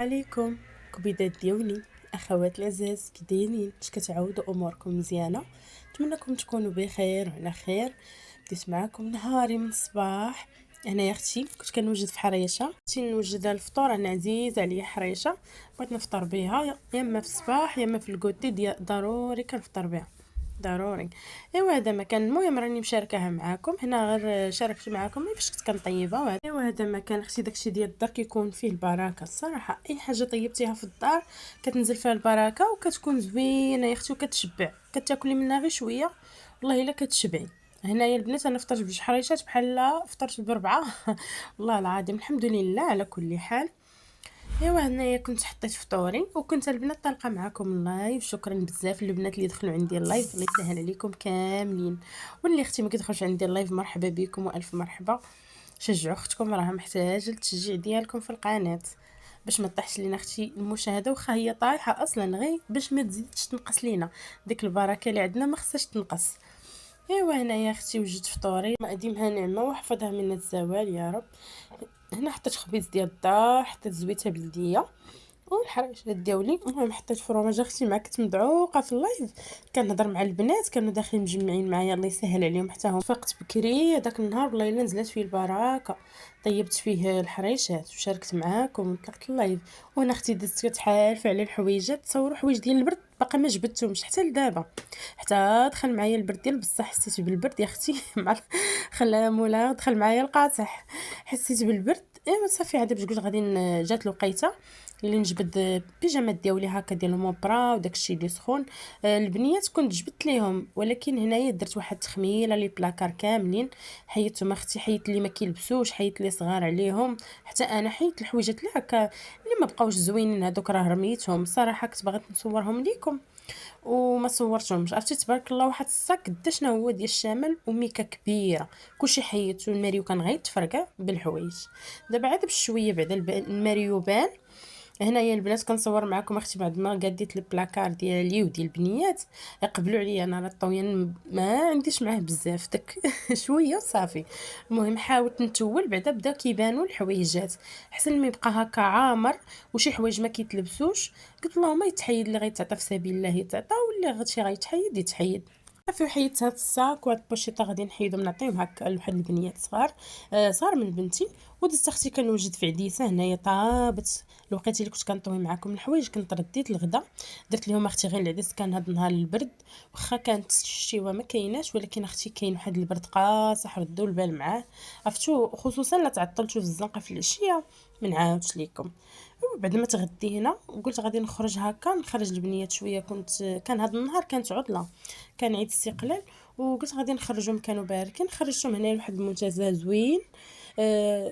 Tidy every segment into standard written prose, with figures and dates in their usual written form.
عليكم كبيدات ديالي اخوات العزاز، كي دايرين؟ اش كتعاودوا؟ اموركم مزيانه؟ نتمنىكم تكونوا بخير وعلى خير. بديت معاكم نهاري من الصباح. انا يا اختي كنت كنوجد في حريشه، كنت نوجد الفطور، انا عزيز عليا حريشه، بغيت نفطر بها يا اما في الصباح يا اما في الكوتي ديال ضروري كنفطر بها ضروري. ايوا هذا ما كان، المهم راني مشاركاها معاكم هنا، غير شاركت معاكم فاش كنت كنطيبها. ايوا هذا ما كان اختي، داكشي ديال الدار كيكون فيه البركه الصراحه، اي حاجه طيبتيها في الدار كتنزل فيها البركه وكتكون زوينه يا اختي وكتشبع، كتاكلي منها غير شويه والله الا كتشبعي. هنايا البنات انا فطرت بجوج حريشات بحال فطرت بربعه والله العظيم الحمد لله على كل حال. ايوا هنايا كنت حطيت فطوري وكنت البنات طالقه معكم اللايف. شكرا بزاف للبنات اللي دخلوا عندي اللايف، الله يسهل عليكم كاملين. واللي اختي ما كيدخلش عندي اللايف مرحبا بكم والف مرحبا. شجعوا اختكم، راها محتاجه التشجيع ديالكم في القناه باش ما طيحش لينا اختي المشاهده، واخا هي طايحه اصلا غير باش ما تزيدش تنقص لينا ديك البركه اللي عندنا، ما خصهاش تنقص. ايوا هنايا اختي وجدت فطوري، ما اديمها نعمه وحفظها من الزوال يا رب. هنا حطيت خبيز ديال الدار، حطيت زويته بلديه والحريشات ديالي، المهم حطيت فرماج. اختي معاك كنت مدعوقه في اللايف كنهضر مع البنات، كانوا داخلين مجمعين معايا الله يسهل عليهم حتى هم. فقت بكري هذاك النهار والله الا نزلت فيه البركه، طيبت فيه الحريشات وشاركت معاكم وطلقت اللايف. وانا اختي دزت كتحالف على الحويجات، تصوروا حوايج ديال البرد باقا ما جبدتهمش حتى لدابا، حتى دخل معايا البرد ديال بصح حسيت بالبرد يا اختي مع خلا مولا دخل معايا القاصح، حسيت بالبرد. ايوا صافي عاد باش قلت غادي جات الوقيته اللي نجبد بيجامات ديالي هكا ديال الموبرا وداكشي اللي سخون. البنيات كنت جبدت ليهم، ولكن هنايا درت واحد التخميله لي بلاكار كاملين، حيدتهم اختي، حيدت لي ما كيلبسوش، حيدت لي صغار عليهم، حتى انا حيدت الحويجات اللي هكا اللي ما بقاوش زوينين، هذوك راه رميتهم صراحه. كنت باغا نصورهم ليكم وما صورتهمش. عرفتي تبارك الله واحد الصاك قدا شنو هو ديال الشمال وميكا كبيره، كلشي حيدتو. الماريو كان غير تفرقع بالحوايج. دابا عاد بشويه بعدا الماريو بان. هنايا البنات كنصور معكم اختي بعد ما قديت البلاكار ديالي وديال البنيات يقبلوا عليا، انا راه الطويان ما عنديش معاه بزاف داك شويه صافي. المهم حاولت نتول بعدا بدا كيبانوا الحويجات، حسن ما يبقى هكا عامر وشي حوايج ما كيتلبسوش. قلت اللهم يتحيد اللي غيتعطى في سبيل الله يتعطى، واللي غتشي غيتحيد يتحيد. صافي حيدت هاد الصاك وهاد البوشيطه غادي نحيدهم نعطيهم هكا لواحد البنيات صغار، صغار من بنتي. ودزت اختي كنوجد في عديسه هنايا طابت الوقيته اللي كنت كنطوي معكم الحوايج، كنت رديت الغدا درت لهم اختي غير العدس. كان هاد النهار البرد واخا كانت الشتيوه ما كايناش، ولكن اختي كاين واحد البرد قاصح، ردوا البال معاه عرفتو، خصوصا لا تعطلتوا في الزنقه في العشيه ما نعاودش ليكم. بعد ما تغدينا وقلت غادي نخرج هكا نخرج البنيات شويه، كان هذا النهار كانت عطله، كان عيد الاستقلال، وقلت غادي نخرجهم كانوا باركين، خرجتهم هنا لواحد المنتزه زوين.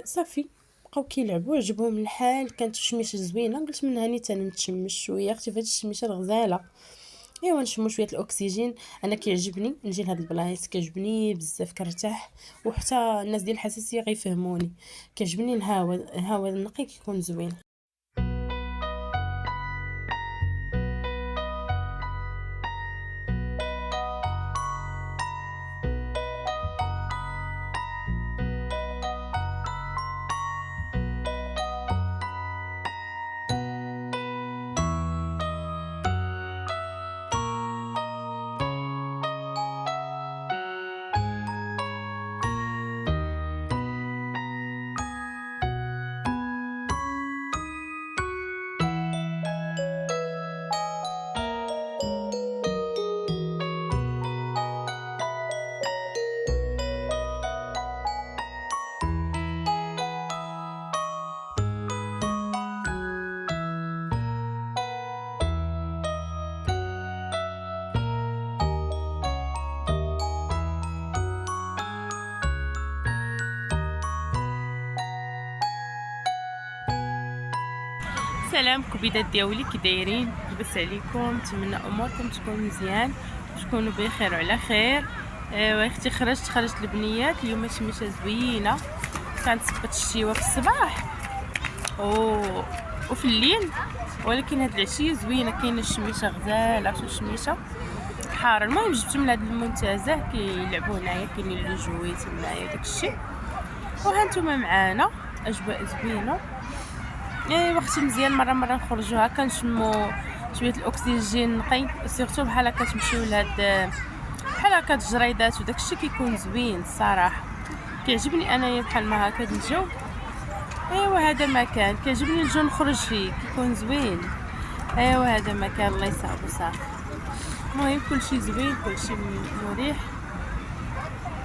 صافي بقاو كيلعبوا عجبهم الحال، كانت الشميشه زوينه، قلت من هاني حتى نتشمش شويه اختي فهاد الشميشه الغزاله. ايوا نشمو شويه الاكسجين، انا كيعجبني نجي لهاد البلايص، كيعجبني بزاف كنرتاح، وحتى الناس ديال الحساسيه غيفهموني، كيعجبني الهواء النقي كيكون زوين. سلام كبيدات ديالي، كي دايرين؟ لاباس عليكم؟ نتمنى اموركم تكون مزيان، تكونوا بخير وعلى خير. ايوا اختي خرجت البنيات اليوم، شميشه زوينه، كانت صبت الشتيوه في الصباح وفي الليل، ولكن هاد العشيه زوينه، كاينه الشميشه غزاله، شو الشميشه حاره. المهم جبت من هاد المنتزه كيلعبوا هنايا، كاينين لي جويت هنايا داكشي، وها نتوما معانا اجواء زوينه. ايوا اختي مزيان مره نخرجوا هكا نشمو شويه الاكسجين نقي، سيرتو بحال هكا تمشيو لهاد بحال هكا الجريدات وداكشي كيكون زوين الصراحه. كيعجبني انايا بحال ما هكا الجو. ايوا هذا مكان كيعجبني الجو نخرج فيه كيكون زوين. ايوا هذا مكان الله يصاوبو صافي. المهم كلشي زوين كلشي مريح.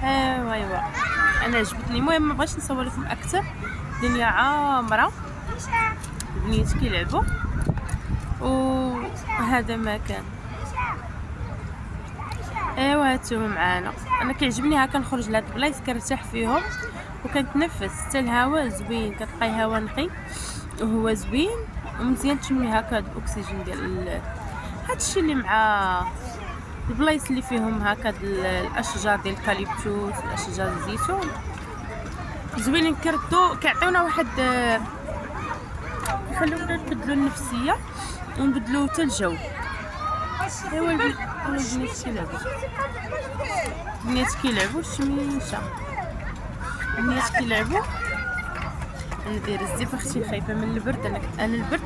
ايوا انا عجبتني. المهم ما بغيتش نصور لكم اكثر، الدنيا عامره، البنيات كيلعبوا وهذا مكان. ايوا هانتوما معانا. انا كيعجبني هكا نخرج لهاد البلايص كنرتاح فيهم وكنتنفس حتى الهواء زوين، كتلقاي هواء نقي وهو زوين ومزيان تشمي هكا الاكسجين ديال هادشي اللي مع البلايص اللي فيهم هكا الاشجار ديال الكاليبتوس الاشجار الزيتون زوينين. كيعطيونا واحد يخليونا نبدلو النفسيه ونبدلو حتى الجو. ايوا البنات كيلعبوا الشميشه، البنات كيلعبوا. ندير الزيف اختي خايفه من البرد. انا البرد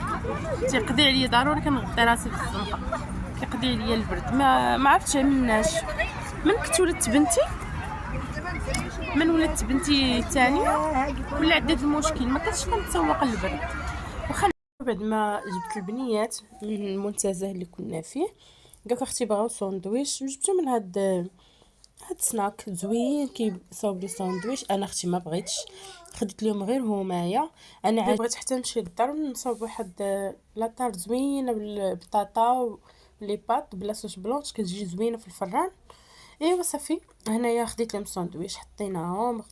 تيقضي عليا ضروري كنغطي راسي بالزنقه، كيقضي عليا البرد. ما عرفتش مناش من كنت ولدت بنتي، من ولدت بنتي الثانيه ولا عديت المشكل ما كنتش كنتسوق البرد. وخا بعد ما جبت البنيات من المنتزه اللي كنا فيه قالك اختي بغاو ساندويش، جبتو من هاد سناك زوين كيصاوب لي ساندويش. انا اختي ما بغيتش، خديت لهم غير همايا. انا عاد بغيت حتى نمشي للدار نصاوب واحد لاطار زوينه بالبطاطا ولي بات بلا صوص بلونش كتجي زوينه في الفران. ايوا صافي هنايا خديت لهم ساندويش حطيناهم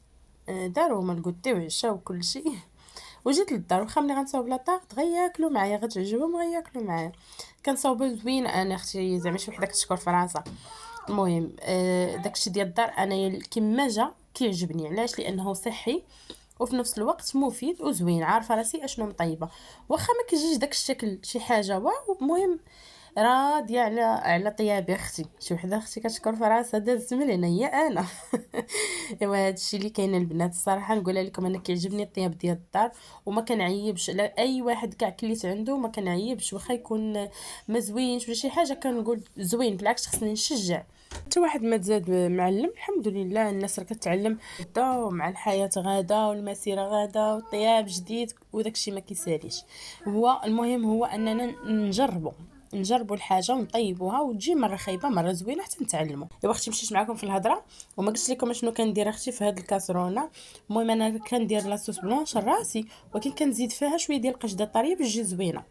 داروهم الكوتي وعشاو وكلشي وجيت للدار. واخا ملي غنصاوب لاطار غياكلوا معايا غتعجبهم غياكلوا معايا. كنصاوبو زوين انا اختي زعما شي وحده كتشكر في راسها. المهم داكشي ديال الدار انايا كيما جا كيعجبني. علاش؟ لانه صحي وفي نفس الوقت مفيد وزوين. عارفه راسي اشنو مطيبه واخا ما كيجيش داك الشكل شي حاجه واو. المهم راضيه على طيابي اختي. شي وحده اختي كتشكر في راسها دازت من هنا هي انا. ايوا هادشي اللي كاين البنات الصراحه نقولها لكم انا كيعجبني الطياب ديال الدار وما كنعيبش على اي واحد كاع كليت عنده ما كنعيبش واخا يكون ما زوينش ولا شي حاجه كنقول زوين. بالعكس خصني نشجع حتى واحد ما تزاد معلم. الحمد لله الناس راه كتعلم غدا مع الحياه غدا والمسيره غدا والطياب جديد وداكشي ما كيساليش. هو المهم هو اننا نجربوا الحاجه ونطيبوها وتجي مره خايبه مره زوينه حتى نتعلموا. يا اختي مشيت معكم في الهضره وما قلت لكم شنو كندير اختي في هذه الكاسرونه. المهم انا كندير لاصوص بلونش راسي ولكن كنزيد فيها شويه ديال القشده طريه باش تجي زوينه.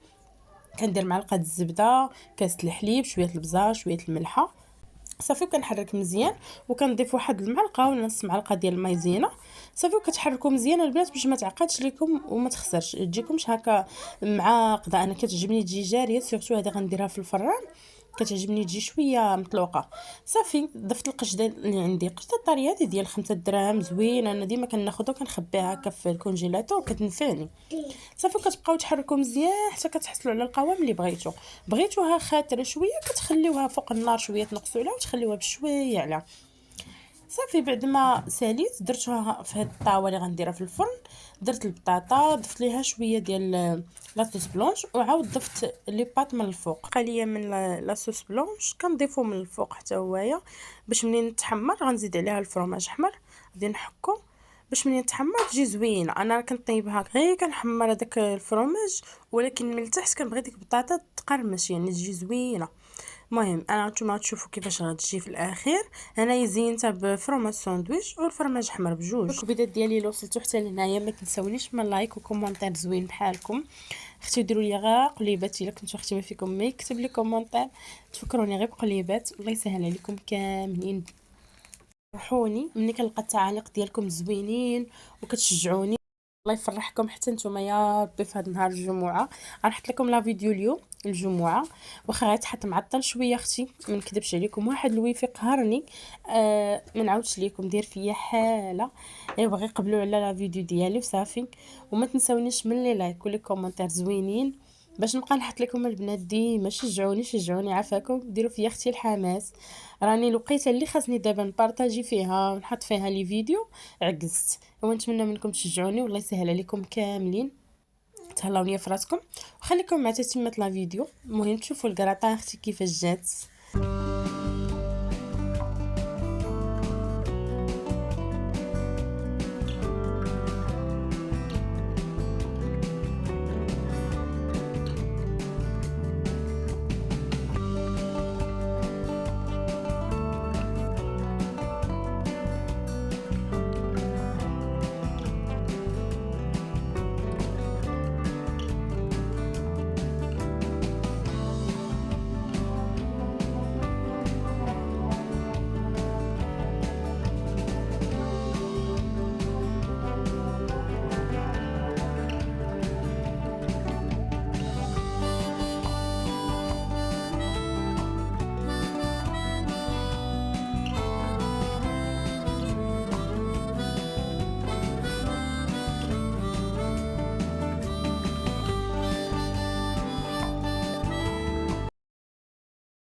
كندير معلقه الزبده كاس الحليب شويه البزار شويه الملحه صافي وكنحرك مزيان وكنضيف واحد المعلقه ولا نص معلقه ديال المايزينا صافي وكتحركوا مزيان البنات باش ما تعقدش لكم وما تخسرش تجيكمش هكا معقده. انا كتعجبني تجي جاريه سيرتو هذه غنديرها في الفران كتعجبني تجي شويه مطلوقه. صافي ضفت القشده اللي عندي قشده طريه هذه ديال 5 دراهم زوينه انا ديما كناخذها وكنخبيها هكا في الكونجيلاتور وكتنفعني. صافي كتبقاو تحركوا مزيان حتى كتحصلوا على القوام اللي بغيتوها خاطره شويه كتخليوها فوق النار شويه تنقصوا عليها وتخليوها بشويه على صافي. بعد ما ساليت درتها في هاد الطاوه اللي غنديرها في الفرن. درت البطاطا ضفت ليها شويه ديال لاصوص بلونش وعاود ضفت لي بات من الفوق. قليه من لاصوص بلونش كنضيفو من الفوق حتى هويا باش منين تحمر غنزيد عليها الفرماج احمر غادي نحكو باش منين تحمر تجي زوينه. انا كنطيبها غير كنحمر هذاك الفرماج ولكن من التحت كنبغي ديك البطاطا تقرمش يعني تجي زوينه. المهم انا نتوما تشوفوا كيفاش غتجي في الاخير. انا زينتها بفرماج ساندويتش والفرماج احمر بجوج. الكبيدات ديالي لو وصلتوا حتى لهنايا ما تنساونيش من لايك وكومونتير زوين بحالكم. اختي ديروا لي غير قليبات الا كنتو اختي ما فيكم ما يكتب لي كومونتير تفكروني غير بقليبات. الله يسهل عليكم كاملين. فرحوني ملي كنلقى التعاليق ديالكم زوينين وكتشجعوني. الله يفرحكم حتى نتوما يا ربي في هذا النهار الجمعه. غنحط لكم لا فيديو اليوم الجمعه واخا غيتحط معطل شويه اختي ما نكذبش عليكم واحد الويفي قهرني ما نعاودش لكم دير فيا حاله. ايوا غير قبلوا على لا فيديو ديالي وصافي وما تنساونيش من لي لايك ولي كومونتير زوينين باش نبقى نحط لكم البنات ديما. شجعوني عافاكم ديروا فيا اختي الحماس. راني الوقيته اللي خاصني دابا نبارطاجي فيها ونحط فيها لي فيديو عجزت. ونتمنى منكم تشجعوني والله يسهل عليكم كاملين. تهلاوني في راسكم وخليكم مع تتمه لا فيديو. المهم تشوفوا الكراطه اختي كيفاش جات.